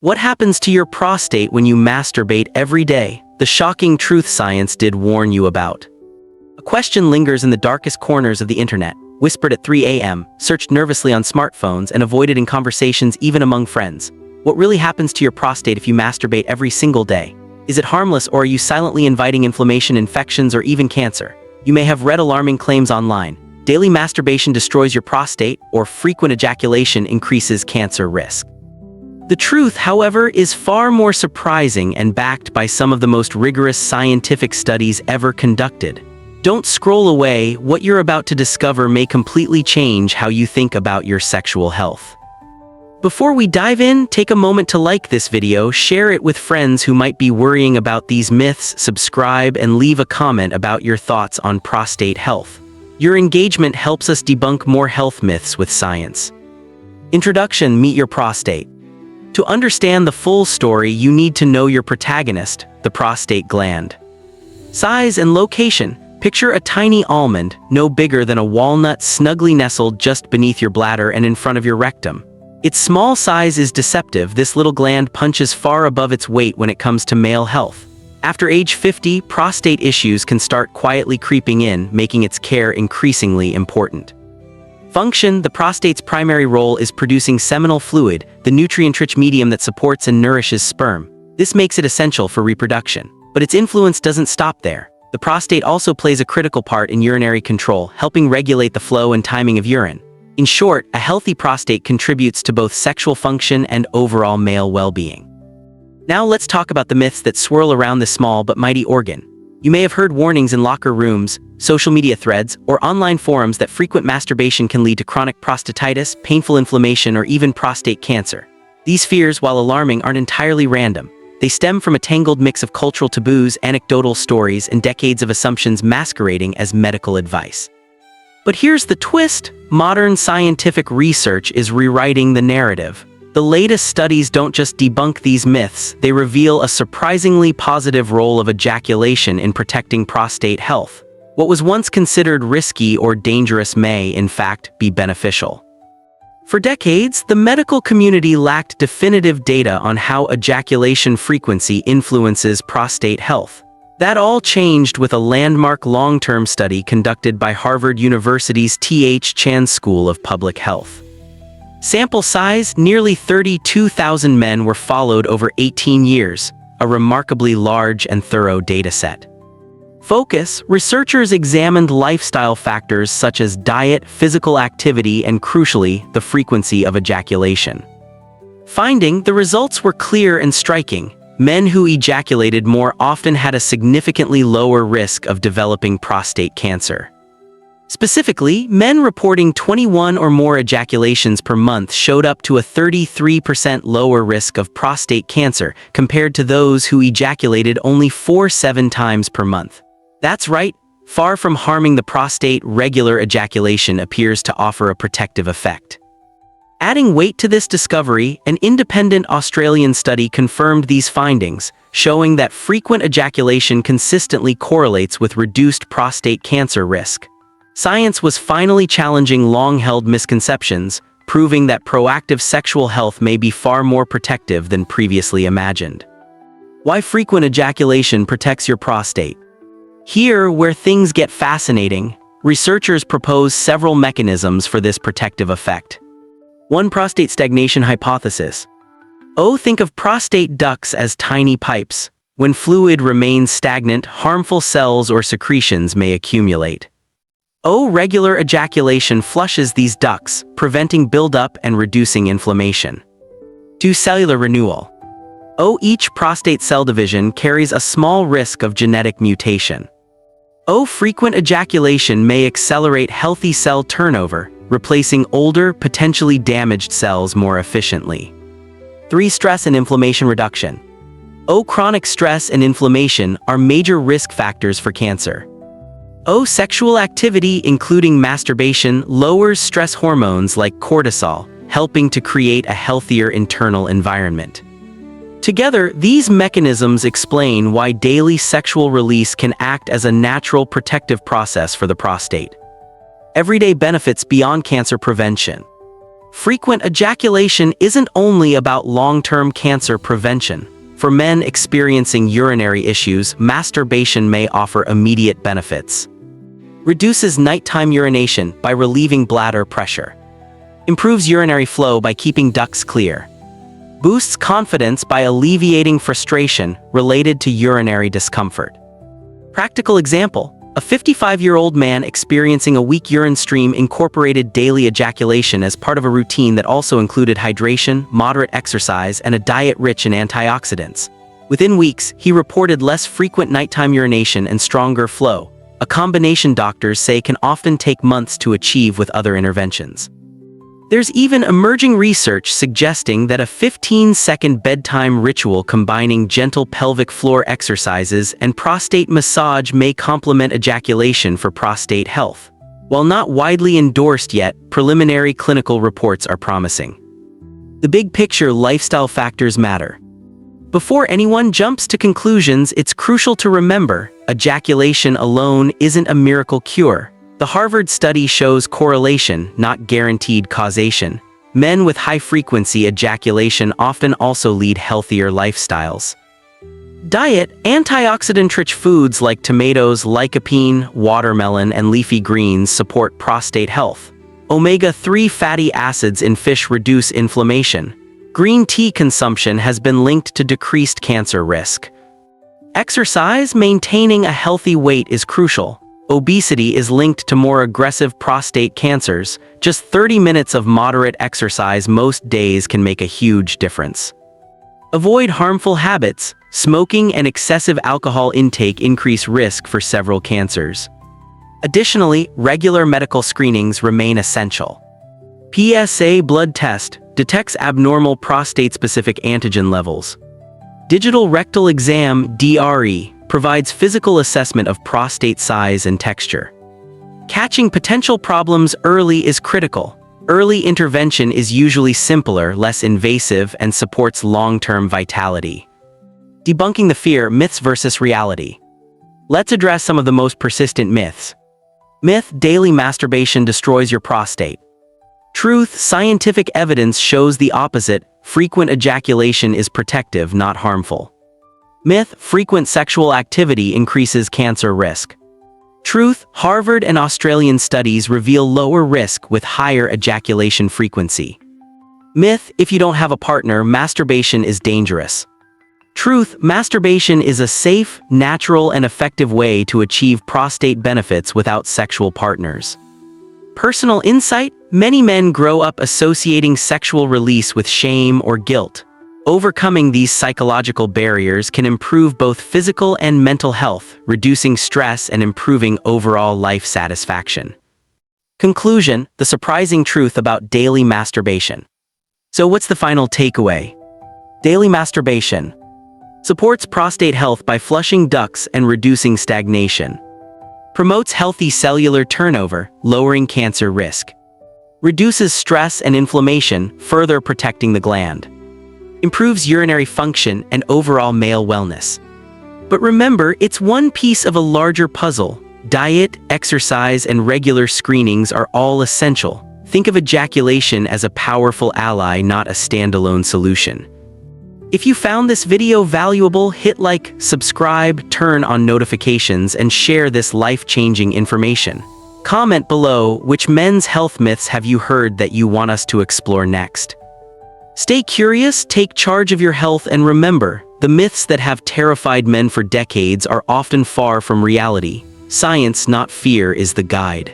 What happens to your prostate when you masturbate every day? The shocking truth science did warn you about. A question lingers in the darkest corners of the internet, whispered at 3 a.m., searched nervously on smartphones, and avoided in conversations even among friends. What really happens to your prostate if you masturbate every single day? Is it harmless, or are you silently inviting inflammation, infections, or even cancer? You may have read alarming claims online. Daily masturbation destroys your prostate, or frequent ejaculation increases cancer risk. The truth, however, is far more surprising and backed by some of the most rigorous scientific studies ever conducted. Don't scroll away. What you're about to discover may completely change how you think about your sexual health. Before we dive in, take a moment to like this video, share it with friends who might be worrying about these myths, subscribe, and leave a comment about your thoughts on prostate health. Your engagement helps us debunk more health myths with science. Introduction: Meet your prostate. To understand the full story, you need to know your protagonist, the prostate gland. Size and location: picture a tiny almond, no bigger than a walnut, snugly nestled just beneath your bladder and in front of your rectum. Its small size is deceptive. This little gland punches far above its weight when it comes to male health. After age 50, prostate issues can start quietly creeping in, making its care increasingly important. Function: the prostate's primary role is producing seminal fluid, the nutrient-rich medium that supports and nourishes sperm. This makes it essential for reproduction. But its influence doesn't stop there. The prostate also plays a critical part in urinary control, helping regulate the flow and timing of urine. In short, a healthy prostate contributes to both sexual function and overall male well-being. Now let's talk about the myths that swirl around this small but mighty organ. You may have heard warnings in locker rooms, social media threads, or online forums that frequent masturbation can lead to chronic prostatitis, painful inflammation, or even prostate cancer. These fears, while alarming, aren't entirely random. They stem from a tangled mix of cultural taboos, anecdotal stories, and decades of assumptions masquerading as medical advice. But here's the twist: modern scientific research is rewriting the narrative. The latest studies don't just debunk these myths, they reveal a surprisingly positive role of ejaculation in protecting prostate health. What was once considered risky or dangerous may, in fact, be beneficial. For decades, the medical community lacked definitive data on how ejaculation frequency influences prostate health. That all changed with a landmark long-term study conducted by Harvard University's T.H. Chan School of Public Health. Sample size: nearly 32,000 men were followed over 18 years, a remarkably large and thorough dataset. Focus: researchers examined lifestyle factors such as diet, physical activity, and crucially, the frequency of ejaculation. Finding: the results were clear and striking. Men who ejaculated more often had a significantly lower risk of developing prostate cancer. Specifically, men reporting 21 or more ejaculations per month showed up to a 33% lower risk of prostate cancer compared to those who ejaculated only 4-7 times per month. That's right, far from harming the prostate, regular ejaculation appears to offer a protective effect. Adding weight to this discovery, an independent Australian study confirmed these findings, showing that frequent ejaculation consistently correlates with reduced prostate cancer risk. Science was finally challenging long-held misconceptions, proving that proactive sexual health may be far more protective than previously imagined. Why frequent ejaculation protects your prostate? Here, where things get fascinating, researchers propose several mechanisms for this protective effect. 1. Prostate stagnation hypothesis. Think of prostate ducts as tiny pipes. When fluid remains stagnant, harmful cells or secretions may accumulate. Regular ejaculation flushes these ducts, preventing buildup and reducing inflammation. 2. Cellular renewal. Each prostate cell division carries a small risk of genetic mutation. Frequent ejaculation may accelerate healthy cell turnover, replacing older, potentially damaged cells more efficiently. 3. Stress and inflammation reduction. Chronic stress and inflammation are major risk factors for cancer. Sexual activity, including masturbation, lowers stress hormones like cortisol, helping to create a healthier internal environment. Together, these mechanisms explain why daily sexual release can act as a natural protective process for the prostate. Everyday benefits beyond cancer prevention. Frequent ejaculation isn't only about long-term cancer prevention. For men experiencing urinary issues, masturbation may offer immediate benefits. Reduces nighttime urination by relieving bladder pressure. Improves urinary flow by keeping ducts clear. Boosts confidence by alleviating frustration related to urinary discomfort. Practical example: a 55-year-old man experiencing a weak urine stream incorporated daily ejaculation as part of a routine that also included hydration, moderate exercise, and a diet rich in antioxidants. Within weeks, he reported less frequent nighttime urination and stronger flow, a combination doctors say can often take months to achieve with other interventions. There's even emerging research suggesting that a 15-second bedtime ritual combining gentle pelvic floor exercises and prostate massage may complement ejaculation for prostate health. While not widely endorsed yet, preliminary clinical reports are promising. The big picture lifestyle factors matter. Before anyone jumps to conclusions, it's crucial to remember, ejaculation alone isn't a miracle cure. The Harvard study shows correlation, not guaranteed causation. Men with high-frequency ejaculation often also lead healthier lifestyles. Diet: antioxidant-rich foods like tomatoes, lycopene, watermelon, and leafy greens support prostate health. Omega-3 fatty acids in fish reduce inflammation. Green tea consumption has been linked to decreased cancer risk. Exercise: maintaining a healthy weight is crucial. Obesity is linked to more aggressive prostate cancers. Just 30 minutes of moderate exercise most days can make a huge difference. Avoid harmful habits. Smoking and excessive alcohol intake increase risk for several cancers. Additionally, regular medical screenings remain essential. PSA blood test detects abnormal prostate-specific antigen levels. Digital rectal exam (DRE) provides physical assessment of prostate size and texture. Catching potential problems early is critical. Early intervention is usually simpler, less invasive, and supports long-term vitality. Debunking the fear: myths versus reality. Let's address some of the most persistent myths. Myth: daily masturbation destroys your prostate. Truth: scientific evidence shows the opposite. Frequent ejaculation is protective, not harmful. Myth: frequent sexual activity increases cancer risk. Truth: Harvard and Australian studies reveal lower risk with higher ejaculation frequency. Myth: if you don't have a partner, masturbation is dangerous. Truth: masturbation is a safe, natural, and effective way to achieve prostate benefits without sexual partners. Personal insight: many men grow up associating sexual release with shame or guilt. Overcoming these psychological barriers can improve both physical and mental health, reducing stress and improving overall life satisfaction. Conclusion: the surprising truth about daily masturbation. So what's the final takeaway? Daily masturbation supports prostate health by flushing ducts and reducing stagnation. Promotes healthy cellular turnover, lowering cancer risk. Reduces stress and inflammation, further protecting the gland. Improves urinary function and overall male wellness. But remember, it's one piece of a larger puzzle. Diet, exercise, and regular screenings are all essential. Think of ejaculation as a powerful ally, not a standalone solution. If you found this video valuable, hit like, subscribe, turn on notifications, and share this life-changing information. Comment below, which men's health myths have you heard that you want us to explore next? Stay curious, take charge of your health, and remember, the myths that have terrified men for decades are often far from reality. Science, not fear, is the guide.